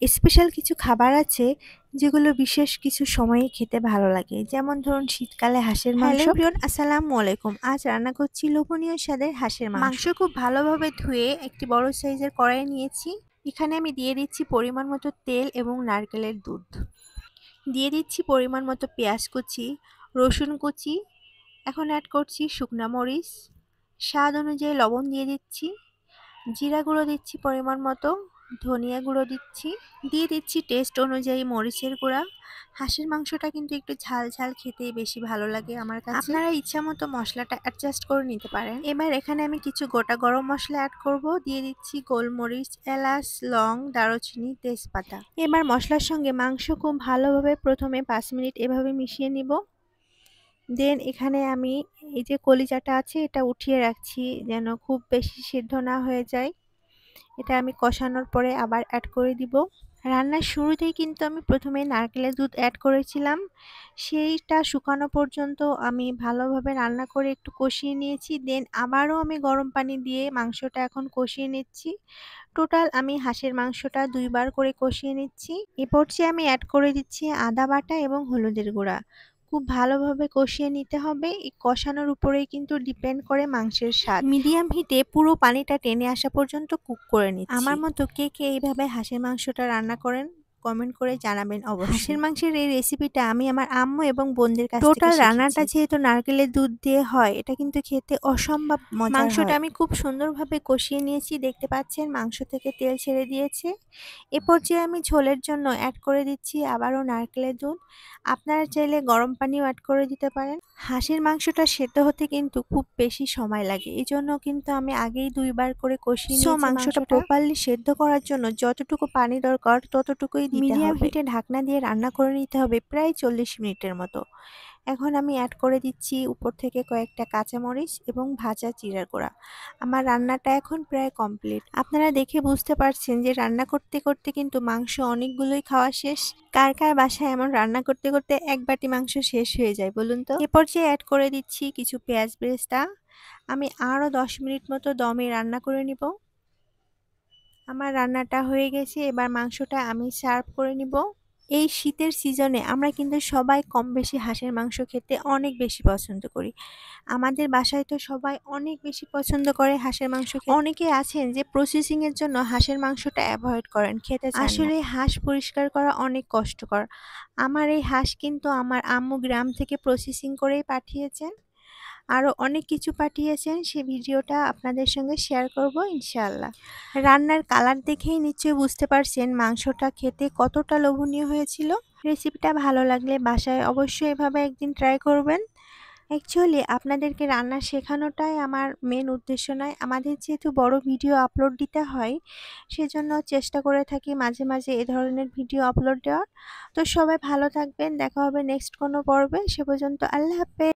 Special কিছু খাবার আছে যেগুলো বিশেষ কিছু সময়ে খেতে ভালো লাগে, যেমন ধরুন শীতকালে হাঁসের মাংস। হ্যালো এভরিওয়ান, আসসালামু আলাইকুম। আজ রান্না করছি লোভনীয় স্বাদের হাঁসের মাংস। খুব ভালোভাবে ধুয়ে একটি বড় সাইজের কড়াই নিয়েছি। এখানে আমি দিয়ে দিচ্ছি পরিমাণ মতো তেল এবং নারকেলের দুধ। দিয়ে দিচ্ছি পরিমাণ মতো পেঁয়াজ কুচি, রসুন কুচি। এখন অ্যাড করছি শুকনা মরিচ, স্বাদ অনুযায়ী লবণ দিয়ে দিচ্ছি, জিরা গুঁড়ো দিচ্ছি পরিমাণ মতো, ধনিয়া গুঁড়ো দিচ্ছি, দিয়ে দিচ্ছি টেস্ট অনুযায়ী মরিচের গুঁড়া। হাঁসের মাংসটা কিন্তু একটু ঝাল ঝাল খেতেই বেশি ভালো লাগে আমার কাছে। আপনারা ইচ্ছা মতো মশলাটা অ্যাডজাস্ট করে নিতে পারেন। এবার এখানে আমি কিছু গোটা গরম মশলা অ্যাড করব। দিয়ে দিচ্ছি গোলমরিচ, এলাচ, লং, দারুচিনি, তেজপাতা। এবার মশলার সঙ্গে মাংস খুব ভালোভাবে প্রথমে 5 মিনিট এভাবে মিশিয়ে নিব। দেন এখানে আমি এই যে কলিজাটা আছে এটা উঠিয়ে রাখছি যেন খুব বেশি সিদ্ধ না হয়ে যায়। এটা আমি কষানোর পরে আবার অ্যাড করে দিব। রান্নার শুরুতেই কিন্তু আমি প্রথমে নারকেলের দুধ অ্যাড করেছিলাম, সেইটা শুকানো পর্যন্ত আমি ভালোভাবে রান্না করে একটু কষিয়ে নিয়েছি। দেন আবারও আমি গরম পানি দিয়ে মাংসটা এখন কষিয়ে নিচ্ছি। টোটাল আমি হাঁসের মাংসটা 2 বার করে কষিয়ে নিচ্ছি। এ পর্যায়ে আমি অ্যাড করে দিচ্ছি আদা বাটা এবং হলুদের গুঁড়া। খুব ভালোভাবে কষিয়ে নিতে হবে। এই কষানোর উপরেই কিন্তু ডিপেন্ড করে মাংসের স্বাদ। মিডিয়াম হিটে পুরো পানিটা টেনে আসা পর্যন্ত কুক করে নিচ্ছি। আমার মতো কে কে এইভাবে হাঁসের মাংসটা রান্না করেন কমেন্ট করে জানাবেন অবশ্যই। হাঁসের মাংসের এই রেসিপিটা আমি আমার আম্মু এবং বোনদের কাছ থেকে শিখেছি। টোটাল রান্নাটা যেহেতু নারকেলের দুধ দিয়ে হয়, এটা কিন্তু খেতে অসম্ভব মজার হয়। মাংসটা আমি খুব সুন্দরভাবে কষিয়ে নিয়েছি, দেখতে পাচ্ছেন মাংস থেকে তেল ছেড়ে দিয়েছে। এ পর্যায়ে আমি ঝোলের জন্য অ্যাড করে দিচ্ছি আবারও নারকেলের দুধ। আপনারা চাইলে গরম পানিও অ্যাড করে দিতে পারেন। হাঁসের মাংসটা সেদ্ধ হতে কিন্তু খুব বেশি সময় লাগে, এই জন্য কিন্তু আমি আগেই 2 বার করে কষিয়ে নিয়েছি। মাংসটা প্রপারলি সেদ্ধ করার জন্য যতটুকু পানি দরকার ততটুকুই দিতে হবে। মিডিয়াম হিটে ঢাকনা দিয়ে রান্না করে নিতে হবে প্রায় 40 মিনিটের মতো। এখন আমি অ্যাড করে দিচ্ছি উপর থেকে কয়েকটা কাঁচামরিচ এবং ভাজা জিরার গুঁড়া। আমার রান্নাটা এখন প্রায় কমপ্লিট। আপনারা দেখে বুঝতে পারছেন যে রান্না করতে করতে কিন্তু মাংস অনেকগুলোই খাওয়া শেষ। কার কার বাসায় এমন রান্না করতে করতে এক বাটি মাংস শেষ হয়ে যায় বলুন তো? এ পর্যায়ে অ্যাড করে দিচ্ছি কিছু পেঁয়াজ বেরেস্তা। আমি আরও 10 মিনিট মতো দমে রান্না করে নিব। আমার রান্নাটা হয়ে গেছে, এবার মাংসটা আমি সার্ভ করে নিব। এই শীতের সিজনে আমরা কিন্তু সবাই কম বেশি হাঁসের মাংস খেতে অনেক বেশি পছন্দ করি। আমাদের বাসায় তো সবাই অনেক বেশি পছন্দ করে হাঁসের মাংস খেতে। অনেকে আছেন যে প্রসেসিং এর জন্য হাঁসের মাংসটা অ্যাভয়েড করেন, খেতে চান না। আসলে হাঁস পরিষ্কার করা অনেক কষ্টকর। আমার এই হাঁস কিন্তু আমার আম্মু গ্রাম থেকে প্রসেসিং করেই পাঠিয়েছেন। আরও অনেক কিছু পাঠিয়েছেন, সে ভিডিওটা আপনাদের সঙ্গে শেয়ার করব ইনশাআল্লাহ। রান্নার কালার দেখেই নিশ্চয়ই বুঝতে পারছেন মাংসটা খেতে কতটা লোভনীয় হয়েছিল। রেসিপিটা ভালো লাগলে বাসায় অবশ্যই এভাবে একদিন ট্রাই করবেন। অ্যাকচুয়ালি আপনাদেরকে রান্না শেখানোটাই আমার মেন উদ্দেশ্য নয়। আমাদের যেহেতু বড় ভিডিও আপলোড দিতে হয়, সেজন্য চেষ্টা করে থাকি মাঝে মাঝে এ ধরনের ভিডিও আপলোড দেওয়ার। তো সবাই ভালো থাকবেন, দেখা হবে নেক্সট কোনো পর্বে। সে পর্যন্ত আল্লাহ হাফেজ।